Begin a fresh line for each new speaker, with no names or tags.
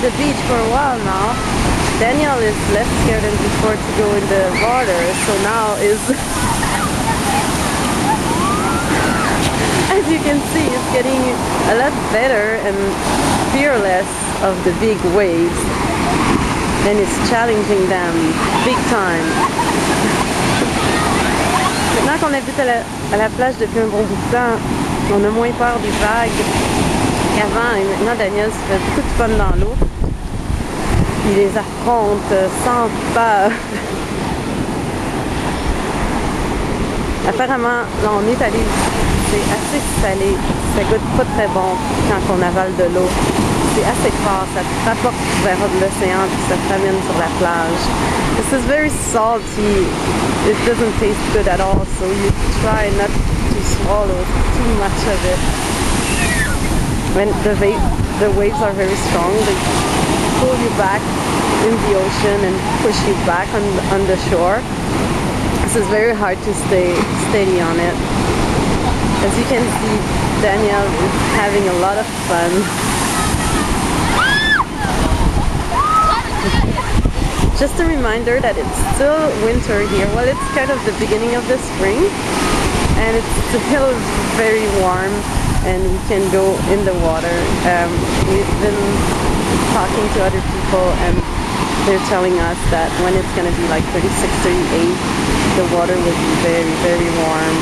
the beach for a while now. Daniel is less scared than before to go in the water, so now is as you can see, it's getting a lot better and fearless of the big waves, and it's challenging them big time. Maintenant qu'on habite à la plage depuis un bon bout de temps, on a moins peur des vagues qu'avant, et maintenant Daniel se fait beaucoup de fun dans l'eau. Il les affronte sans peur. Apparemment, là on est allé, c'est assez salé, ça goûte pas très bon quand on avale de l'eau. C'est assez fort, ça te rapporte vers l'océan et ça te ramène sur la plage. This is very salty, it doesn't taste good at all, so you try not to swallow too much of it. When the waves are very strong, they pull you back in the ocean and push you back on the shore. So it's very hard to stay steady on it. As you can see, Daniel is having a lot of fun. Just a reminder that it's still winter here. Well, it's kind of the beginning of the spring, and it's still very warm, and we can go in the water. We've been talking to other people, and they're telling us that when it's going to be like 36, 38, the water will be very, very warm.